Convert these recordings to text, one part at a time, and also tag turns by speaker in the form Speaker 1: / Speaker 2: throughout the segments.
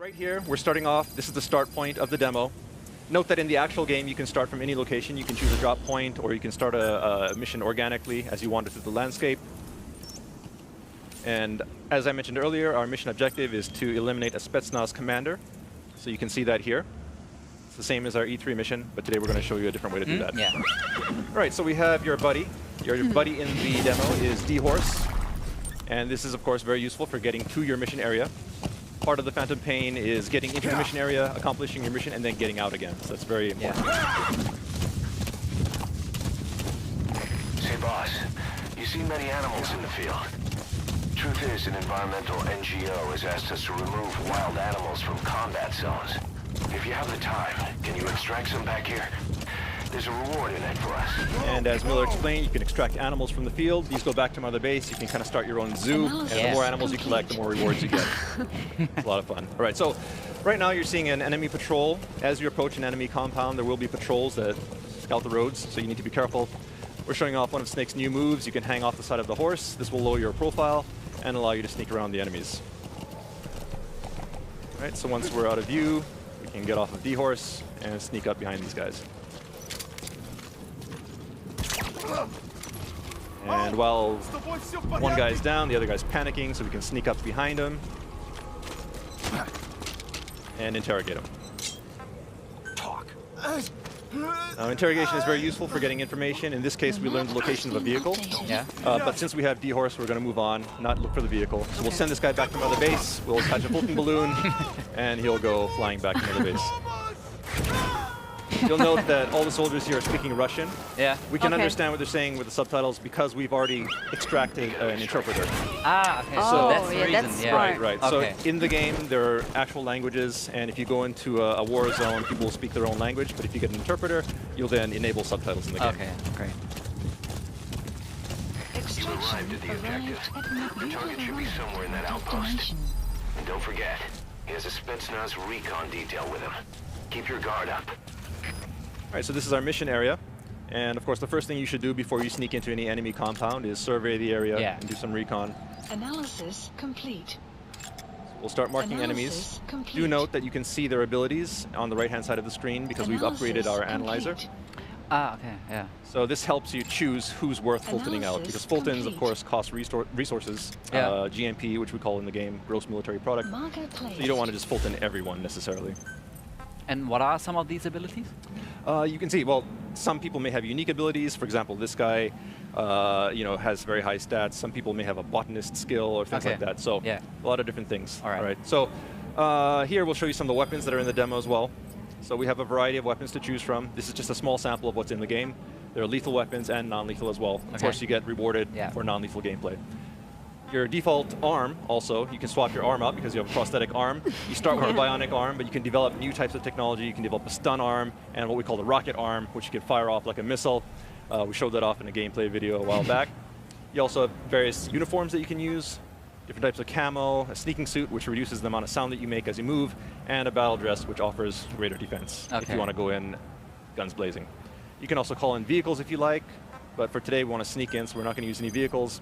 Speaker 1: Right here, we're starting off. This is the start point of the demo. Note that in the actual game, you can start from any location. You can choose a drop point, or you can start a mission organically as you wander through the landscape. And as I mentioned earlier, our mission objective is to eliminate a Spetsnaz commander. So you can see that here. It's the same as our E3 mission, but today we're going to show you a different way to do that.
Speaker 2: Yeah.
Speaker 1: All right, so we have your buddy. Your buddy in the demo is D-Horse. And this is, of course, very useful for getting to your mission area. Part of the Phantom Pain is getting into the mission area, accomplishing your mission, and then getting out again. So that's very important.
Speaker 3: Say, boss, you see many animals in the field. Truth is, an environmental NGO has asked us to remove wild animals from combat zones. If you have the time, can you extract some back here? There's a reward in it for us.
Speaker 1: And as Miller explained, you can extract animals from the field. These go back to Mother Base. You can kind of start your own zoo. And the more animals you collect, the more rewards you get. It's a lot of fun. All right, so right now you're seeing an enemy patrol. As you approach an enemy compound, there will be patrols that scout the roads, so you need to be careful. We're showing off one of Snake's new moves. You can hang off the side of the horse. This will lower your profile and allow you to sneak around the enemies. All right, so once we're out of view, we can get off of D-Horse and sneak up behind these guys. And while one guy's down, the other guy's panicking, so we can sneak up behind him and interrogate him. Now, interrogation is very useful for getting information. In this case, we learned the location of a vehicle.
Speaker 2: Yeah.
Speaker 1: But since we have D-Horse, we're going to move on, not look for the vehicle. So we'll send this guy back to Mother Base, we'll attach a floating balloon, and he'll go flying back to Mother Base. You'll note that all the soldiers here are speaking Russian.
Speaker 2: Yeah.
Speaker 1: We can understand what they're saying with the subtitles because we've already extracted an interpreter.
Speaker 2: Ah, okay.
Speaker 1: So
Speaker 2: So that's the
Speaker 4: yeah,
Speaker 2: reason.
Speaker 4: that's
Speaker 2: Yeah.
Speaker 4: smart.
Speaker 1: Right.
Speaker 2: Okay.
Speaker 1: So in the game, there are actual languages, and if you go into a war zone, people will speak their own language. But if you get an interpreter, you'll then enable subtitles in the game.
Speaker 2: Okay, great.
Speaker 3: You arrived at the objective. The target should be somewhere in that outpost. And don't forget, he has a Spetsnaz recon detail with him. Keep your guard up.
Speaker 1: All right, so this is our mission area. And of course, the first thing you should do before you sneak into any enemy compound is survey the area and do some recon.
Speaker 5: Analysis complete.
Speaker 1: We'll start marking enemies. Do note that you can see their abilities on the right-hand side of the screen because we've upgraded our analyzer.
Speaker 2: Ah, okay, yeah.
Speaker 1: So this helps you choose who's worth Fultoning out, because Fultons, of course, cost resources. GMP, which we call in the game, gross military product. So you don't want to just Fulton everyone necessarily.
Speaker 2: And what are some of these abilities?
Speaker 1: You can see, well, some people may have unique abilities. For example, this guy, has very high stats. Some people may have a botanist skill or things like that. So a lot of different things. All right. So here we'll show you some of the weapons that are in the demo as well. So we have a variety of weapons to choose from. This is just a small sample of what's in the game. There are lethal weapons and non-lethal as well. Of course, you get rewarded for non-lethal gameplay. Your default arm, also, you can swap your arm out because you have a prosthetic arm. You start with a bionic arm, but you can develop new types of technology. You can develop a stun arm and what we call the rocket arm, which you can fire off like a missile. We showed that off in a gameplay video a while back. You also have various uniforms that you can use, different types of camo, a sneaking suit, which reduces the amount of sound that you make as you move, and a battle dress, which offers greater defense if you want to go in guns blazing. You can also call in vehicles if you like, but for today we want to sneak in, so we're not going to use any vehicles.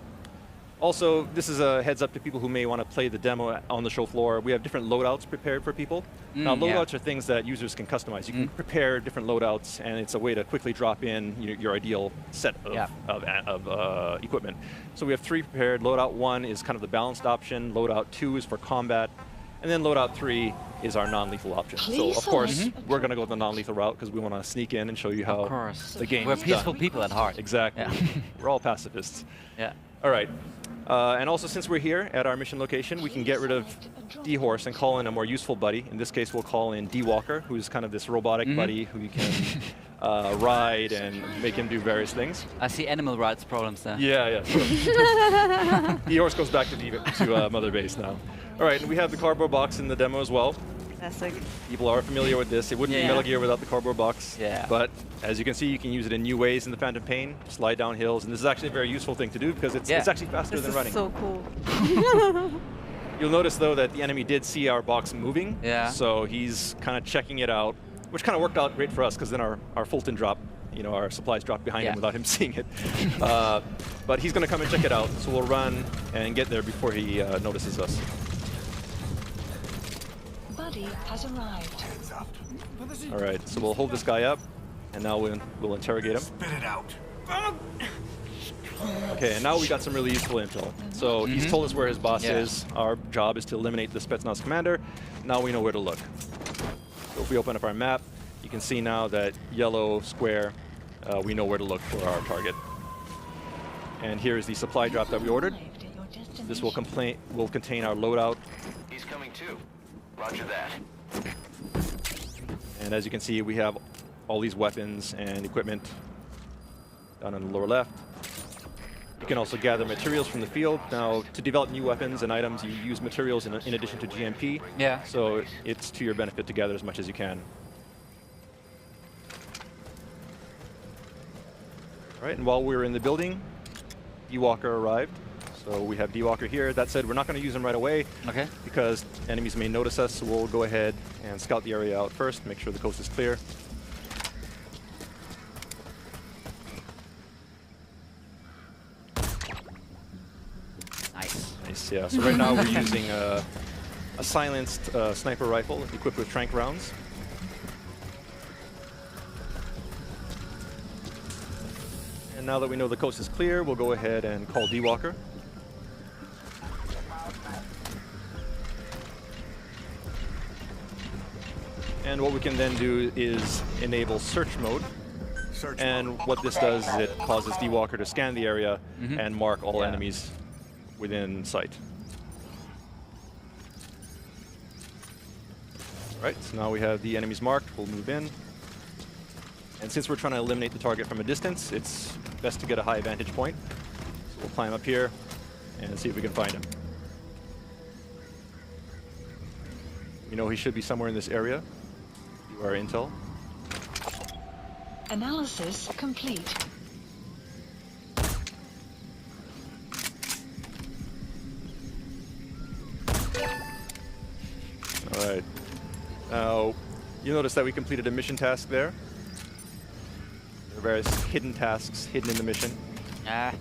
Speaker 1: Also, this is a heads up to people who may want to play the demo on the show floor. We have different loadouts prepared for people. Now, loadouts are things that users can customize. You can prepare different loadouts, and it's a way to quickly drop in your ideal set of equipment. So we have 3 prepared. Loadout 1 is kind of the balanced option. Loadout 2 is for combat. And then loadout 3 is our non-lethal option. So, of course, we're going to go the non-lethal route because we want to sneak in and show you how the game is done.
Speaker 2: We're peaceful people at heart.
Speaker 1: Exactly. We're all pacifists.
Speaker 2: Yeah.
Speaker 1: All right. And also, since we're here at our mission location, we can get rid of D-Horse and call in a more useful buddy. In this case, we'll call in D-Walker, who's kind of this robotic buddy who you can ride and make him do various things.
Speaker 2: I see animal rights problems there.
Speaker 1: Yeah, sure. D-Horse goes back to Mother Base now. All right, and we have the cardboard box in the demo as well.
Speaker 4: Fantastic.
Speaker 1: People are familiar with this. It wouldn't be Metal Gear without the cardboard box.
Speaker 2: Yeah.
Speaker 1: But as you can see, you can use it in new ways in the Phantom Pain, slide down hills, and this is actually a very useful thing to do because it's actually faster than running.
Speaker 4: So cool.
Speaker 1: You'll notice though that the enemy did see our box moving.
Speaker 2: Yeah.
Speaker 1: So he's kind of checking it out, which kind of worked out great for us because then our Fulton drop, our supplies dropped behind him without him seeing it. But he's going to come and check it out, so we'll run and get there before he notices us.
Speaker 5: buddy has arrived.
Speaker 1: All right, so we'll hold this guy up, and now we'll interrogate him.
Speaker 4: Spit it out.
Speaker 1: Okay, and now we got some really useful intel. So he's told us where his boss is. Our job is to eliminate the Spetsnaz commander. Now we know where to look. So if we open up our map, you can see now that yellow square, we know where to look for our target. And here is the supply drop that we ordered. This will contain our loadout.
Speaker 3: He's coming too. Roger that.
Speaker 1: And as you can see, we have all these weapons and equipment down on the lower left. You can also gather materials from the field. Now, to develop new weapons and items, you use materials in addition to GMP.
Speaker 2: Yeah.
Speaker 1: So it's to your benefit to gather as much as you can. All right, and while we were in the building, D-Walker arrived. So we have D-Walker here. That said, we're not going to use him right away.
Speaker 2: Okay.
Speaker 1: Because enemies may notice us, so we'll go ahead and scout the area out first, make sure the coast is clear. Nice, yeah. So right now we're using a silenced sniper rifle equipped with tranq rounds. And now that we know the coast is clear, we'll go ahead and call D-Walker. And what we can then do is enable search mode. And what this does is it causes D-Walker to scan the area and mark all enemies within sight. Right, so now we have the enemies marked. We'll move in. And since we're trying to eliminate the target from a distance, it's best to get a high vantage point. So we'll climb up here and see if we can find him. We know he should be somewhere in this area. Do our intel.
Speaker 5: Analysis complete.
Speaker 1: All right. Now, you notice that we completed a mission task there. There are various hidden tasks hidden in the mission. We'll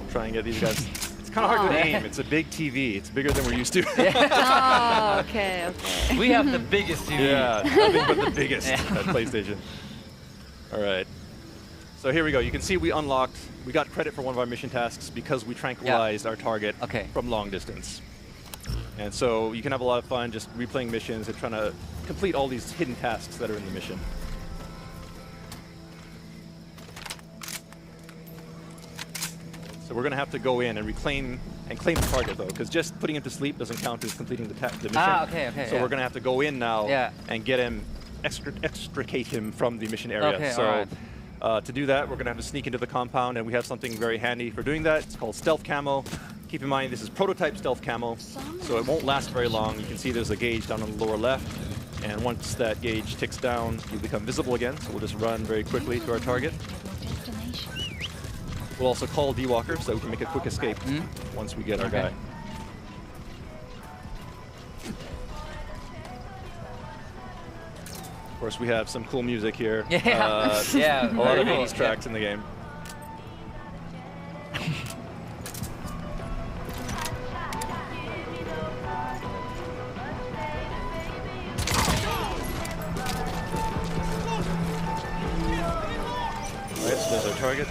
Speaker 1: try and get these guys. It's kind of hard to aim. It's a big TV. It's bigger than we're used to.
Speaker 6: Oh, okay, okay.
Speaker 2: We have the biggest TV.
Speaker 1: Yeah, nothing but the biggest at PlayStation. All right. So here we go. You can see we got credit for one of our mission tasks because we tranquilized our target from long distance. And so you can have a lot of fun just replaying missions and trying to complete all these hidden tasks that are in the mission. So we're going to have to go in and claim the target, though, because just putting him to sleep doesn't count as completing the mission.
Speaker 2: Okay.
Speaker 1: So we're going to have to go in now and get him, extricate him from the mission area.
Speaker 2: Okay,
Speaker 1: so to do that, we're going to have to sneak into the compound, and we have something very handy for doing that. It's called stealth camo. Keep in mind, this is prototype stealth camo, so it won't last very long. You can see there's a gauge down on the lower left, and once that gauge ticks down, you become visible again. So we'll just run very quickly to our target. We'll also call D-Walker so we can make a quick escape once we get our guy. Of course, we have some cool music here.
Speaker 2: Yeah,
Speaker 1: a lot of 80s tracks in the game. Alright, so there's our target.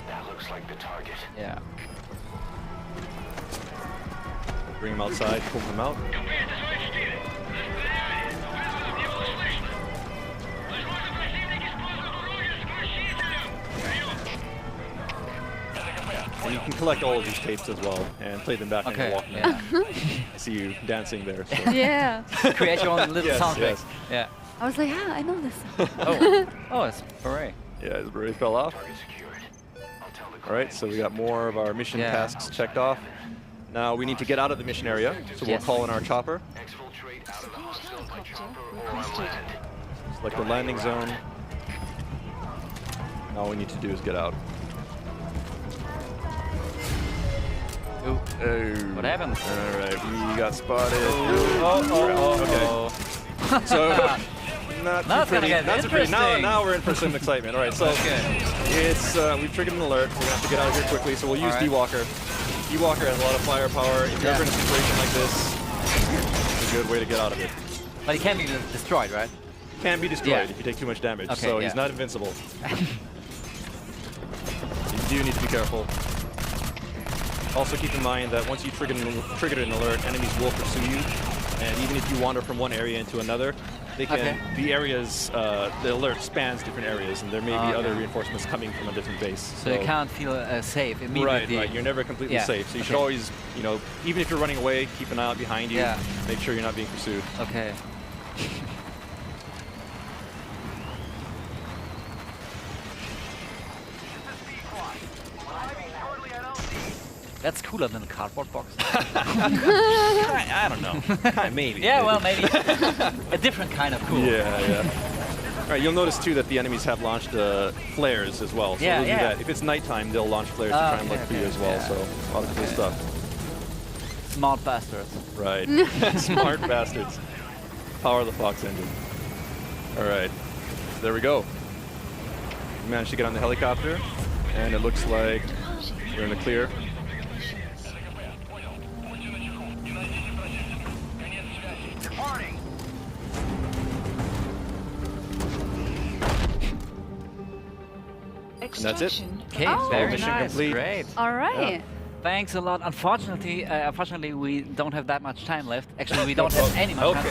Speaker 3: That looks like the target.
Speaker 2: Yeah.
Speaker 1: Bring him outside, pull him out. And you can collect all of these tapes as well and play them back in your Walkman. I see you dancing there. So.
Speaker 6: Yeah.
Speaker 2: Create your own little soundtrack.
Speaker 1: Yes.
Speaker 2: Yeah.
Speaker 6: I was like, I know this song.
Speaker 2: Oh, it's beret.
Speaker 1: Yeah, the beret fell off. All right, so we got more of our mission tasks checked off. Now we need to get out of the mission area, so we'll call in our chopper. Select the landing zone. All we need to do is get out.
Speaker 2: Ooh.
Speaker 1: What
Speaker 2: happened?
Speaker 1: All right, we got spotted.
Speaker 2: Oh.
Speaker 1: Okay. So, not too pretty. Now we're in for some excitement. All right, so it's we've triggered an alert. We're gonna have to get out of here quickly. So we'll use D-Walker. D-Walker has a lot of firepower. If you're ever in a situation like this, It's a good way to get out of it.
Speaker 2: But it can be destroyed, right?
Speaker 1: Can be destroyed if you take too much damage,
Speaker 2: Okay,
Speaker 1: so he's not invincible. You do need to be careful. Also keep in mind that once you trigger an alert, enemies will pursue you, and even if you wander from one area into another, they can. The areas, the alert spans different areas, and there may be other reinforcements coming from a different base.
Speaker 2: So you can't feel safe immediately.
Speaker 1: Right. You're never completely safe. So you should always, you know, even if you're running away, keep an eye out behind you. Make sure you're not being pursued.
Speaker 2: Okay. That's cooler than a cardboard box.
Speaker 1: I don't know. Maybe.
Speaker 2: Yeah, well, maybe. A different kind of cool.
Speaker 1: Yeah. All right, you'll notice too that the enemies have launched flares as well. So they'll do that. If it's nighttime, they'll launch flares to try and look for you as well. So a lot of cool stuff.
Speaker 2: Smart bastards.
Speaker 1: Right. Smart bastards. Power the Fox engine. All right. There we go. We managed to get on the helicopter, and it looks like we're in the clear. And that's it.
Speaker 2: Okay, very
Speaker 1: mission
Speaker 2: nice.
Speaker 1: complete.
Speaker 2: Great.
Speaker 6: All right.
Speaker 2: Thanks a lot. Unfortunately, we don't have that much time left. Actually, we don't have any much time.